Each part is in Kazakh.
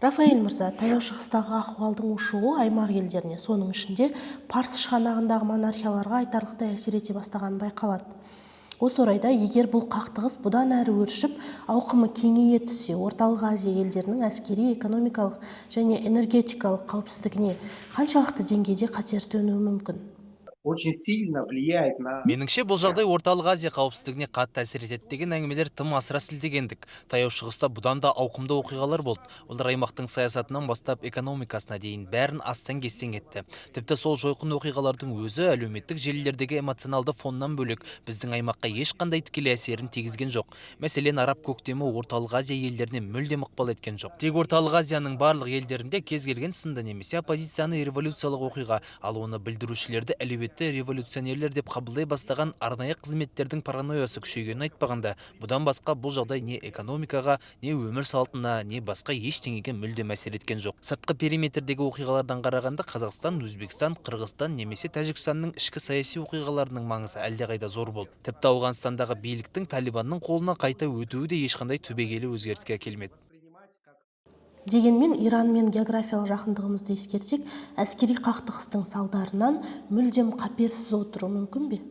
Рафаэль мырза, таяу шығыстағы ахуалдың ушығуы аймақ елдеріне, соның ішінде Парсы шығанағындағы монархияларға айтарлықтай әсер ете бастағаны байқалады. Осы орайда, егер бұл қақтығыс бұдан әрі өршіп, ауқымы кеңейе түссе, Орталық Азия елдерінің әскери, экономикалық және энергетикалық қауіпсіздігіне қаншалықты деңгейде қатер төнуі мүмкін? Очень сильно влияет на... Меніңше бұл жағдай Орталық Азия қауіпсіздігіне қатты әсер етеді деген әңгімелер тым асыра сілтегендік. Таяу шығыста бұдан да ауқымды оқиғалар болды. Олар аймақтың саясатынан бастап экономикасына дейін бәрін астан-кестен етті. Тіпті сол жойқын оқиғалардың өзі әлеуметтік желілердегі эмоционалды фоннан бөлек біздің аймаққа ешқандай тікелей әсерін тигізген жоқ. Мәселен, араб көктемі Орталық Азия елдеріне мүлдем ықпал еткен жоқ. Тек Орталық Азияның барлық елдерінде кез келген сынды немесе оппозицияны революциялық оқиға, ал оны білдірушілерді әлеуетті революционерлер деп қабылдай бастаған арнайы қызметтердің параноясы күшейгенін айтпағанда, бұдан басқа бұл жағдай не экономикаға, не өмір салтына, не басқа ештеңеге мүлдем әсер еткен жоқ. Сыртқы периметрдегі оқиғалардан қарағанда Қазақстан, Өзбекстан, Қырғызстан немесе Тәжікстанның ішкі саяси оқиғаларының маңызы әлдеқайда зор болды. Тіпті Ауғанстандағы биліктің Талибанның қолына қайта өтуі де ешқандай түбегейлі өзгеріске әкелмеді. Дегенмен, Иранмен географиялық жақындығымызды ескерсек, әскери қақтығыстың салдарынан мүлдем қаперсіз отыру мүмкін бе?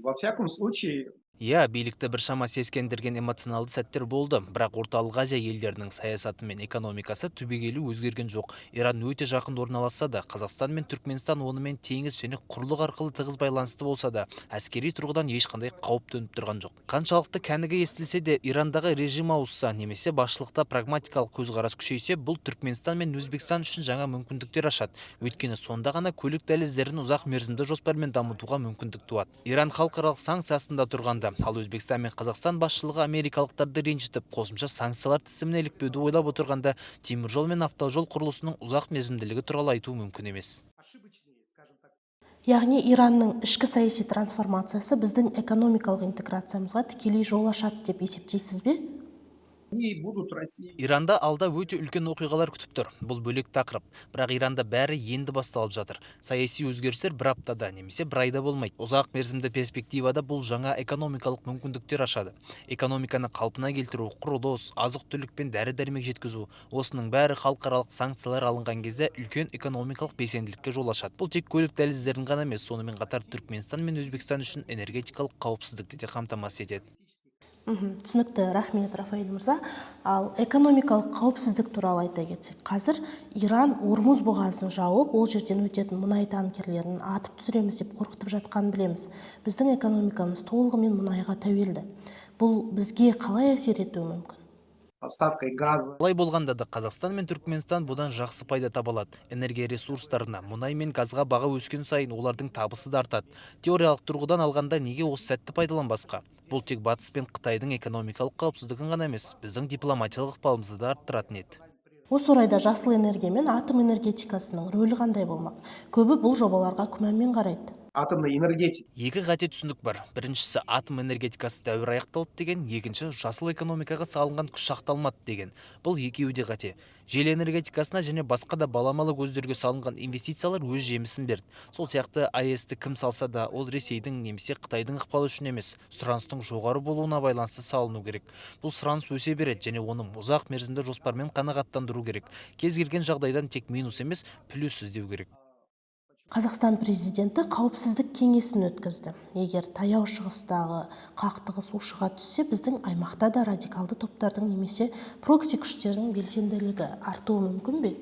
Во всяком случае, Иә, билікті біршама сескендірген эмоционалды сәттер болды, бірақ Орталық Азия елдерінің саясаты мен экономикасы түбегейлі өзгерген жоқ. Иран өте жақын орналасса да, Қазақстан мен Түркменстан онымен теңіз және құрлық арқылы тығыз байланысты болса да, әскери тұрғыдан ешқандай қауіп төніп тұрған жоқ. Қаншалықты кәнігі естілсе де, Ирандағы режим ауысса, немесе басшылықта прагматикалық көзқарас күшейсе, бұл Түркменстан мен Өзбекстан үшін жаңа мүмкіндіктер ашады. Өйткені сонда ғана көлік дәліздерін ұзақ мерзімді жоспармен дамытуға мүмкіндік туады. Иран халықаралық санкциясында тұрғанда, ал Өзбекстан мен Қазақстан басшылығы америкалықтарды ренжітіп, қосымша санкциялар тізіміне ілікпеуді ойлап отырғанда, теміржол мен автожол құрылысының ұзақ мерзімділігі туралы айту мүмкін емес. Яғни Иранның ішкі саяси трансформациясы біздің экономикалық интеграциямызға тікелей жол ашады деп есептейсіз бе? они будут России. Иранда алда өте үлкен оқиғалар күтіп тұр. Бұл бөлек тақырып. Бірақ Иранда бәрі енді басталып жатыр. Саяси өзгерістер бір аптада немесе бір айда болмайды. Ұзақ мерзімді перспективада бұл жаңа экономикалық мүмкіндіктер ашады. Экономиканы қалпына келтіру, құрылыс, азық-түлік пен дәрі-дәрмек жеткізу, осының бәрі халықаралық санкциялар алынған кезде үлкен экономикалық белсенділікке жол ашады. Бұл тек көлік дәліздерін ғана емес, сонымен қатар Түркменстан мен Өзбекстан үшін энергетикалық қауіпсіздікті де қамтамасыз етеді. Түсінікті, рахмет, Рафаэль мырза. Ал экономикалық қауіпсіздік туралы айта кетсек, қазір Иран Ормуз бұғазын жауып, ол жерден өтетін мұнай танкерлерін атып түсіреміз деп қорқытып жатқанын білеміз. Біздің экономикамыз толығымен мұнайға тәуелді. Бұл бізге қалай әсер етуі мүмкін? Поставкой газа. Олай болғанда да Қазақстан мен Түркменстан бұдан жақсы пайда таба алады. Энергия ресурстарына, мұнай мен газға баға өскен сайын олардың табысы да артады. Теориялық тұрғыдан алғанда неге осы сәтті пайдаланбасқа? Бұл тек Батыс пен Қытайдың экономикалық қауіпсіздігін ғана емес, біздің дипломатиялық ықпалымызды да арттыратын еді. Осы орайда жасыл энергия мен атом энергетикасының рөлі қандай болмақ? Көбі бұл жобаларға күмәнмен қарайды. Атомной энергетики. Екі қате түсінік бар. Біріншісі атом энергетикасы дәуірі аяқталды деген, екінші жасыл экономикаға салынған күш сақталмады деген. Бұл екеуі де қате. Жел энергетикасына және басқа да баламалы көздерге салынған инвестициялар өз жемісін берді. Сол сияқты АЭС-ті кім салса да, ол Ресейдің немесе Қытайдың ықпалы үшін емес, сұраныстың жоғары болуына байланысты салыну керек. Бұл сұраныс өсе береді және оны ұзақ мерзімді жоспармен қанағаттандыру керек. Кез келген жағдайдан тек минус емес, плюс іздеу керек. Қазақстан президенті қауіпсіздік кеңесін өткізді. Егер таяу шығыстағы қақтығыс ушыға түссе, біздің аймақта да радикалды топтардың немесе прокси күштердің белсенділігі артуы мүмкін бе?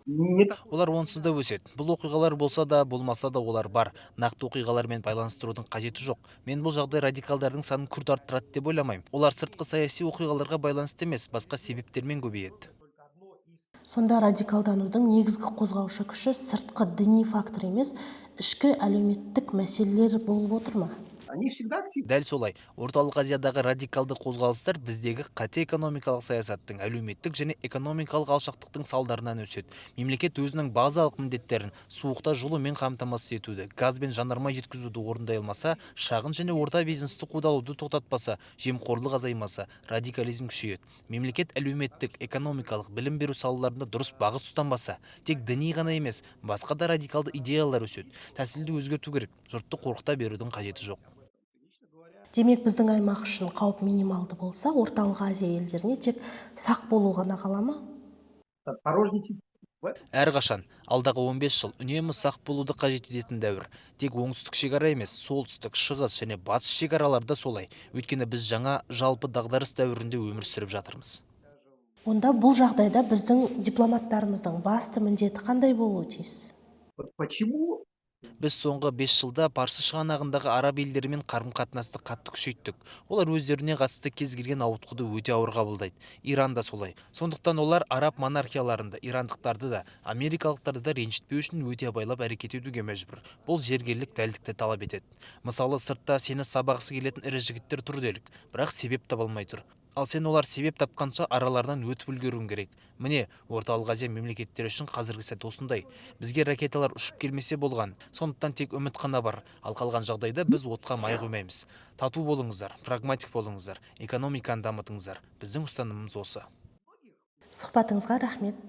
Не так. Олар онсыз да өседі. Бұл оқиғалар болса да, болмаса да олар бар. Нақты оқиғалармен байланыстырудың қажеті жоқ. Мен бұл жағдай радикалдардың санын күрт арттырады деп ойламаймын. Олар сыртқы саяси оқиғаларға байланысты емес, басқа себептермен көбейеді. Сонда радикалданудың негізгі қозғаушы күші сыртқы діни фактор емес, ішкі әлеуметтік мәселелер болып отыр ма? Они всегда активны. Дәл солай. Орталық Азиядағы радикалды қозғалыстар біздегі қате экономикалық саясаттың, әлеуметтік және экономикалық алшақтықтың салдарынан өседі. Мемлекет өзінің базалық міндеттерін суықта жылумен қамтамасыз етуді, газ бен жанармай жеткізуді орындай алмаса, шағын және орта бизнесті қудалауды тоқтатпаса, жемқорлық азаймаса, радикализм күшейеді. Мемлекет әлеуметтік, экономикалық, білім беру салаларында дұрыс бағыт ұстанбаса, тек діни ғана емес, басқа да радикалды идеялар өседі. Тәсілді өзгерту керек. Жұртты қорқыта берудің қажеті жоқ. Демек, біздің аймақ үшін қауіп минималды болса, Орталық Азия елдеріне тек сақ болу ғана қала ма? осторожничать. Әрқашан алдағы 15 жыл үнемі сақ болуды қажет ететін дәуір. Тек оңтүстік шекара емес, солтүстік, шығыс және батыс шекараларда солай. Өйткені біз жаңа жалпы дағдарыс дәуірінде өмір сүріп жатырмыз. Онда бұл жағдайда біздің дипломаттарымыздың басты міндеті қандай болуы тиіс? Вот почему Біз соңғы 5 жылда Парсы шығанағындағы араб елдерімен қарым-қатынасты қатты күшейттік. Олар өздеріне қатысты кез келген ауытқуды өте ауыр қабылдайды. Иран да солай. Сондықтан олар араб монархияларында ирандықтарды да, америкалықтарды да ренжітпеу үшін өте абайлап әрекет етуге мәжбүр. Бұл зергерлік дәлдікті талап етеді. Мысалы, сыртта сені сабағысы келетін ірі жігіттер тұр делік, бірақ себеп таба алмай тұр. Ал сен олар себеп тапқанша аралардан өтіп үлгеруің керек. Міне, Орталық Азия мемлекеттері үшін қазіргі сәт осындай. Бізге ракеталар ұшып келмесе болған, сондықтан тек үміт қана бар. Ал қалған жағдайда біз отқа май құймаймыз. Тату болыңыздар, прагматик болыңыздар, экономиканы дамытыңыздар. Біздің ұстанымымыз осы. Сұхбатыңызға рахмет.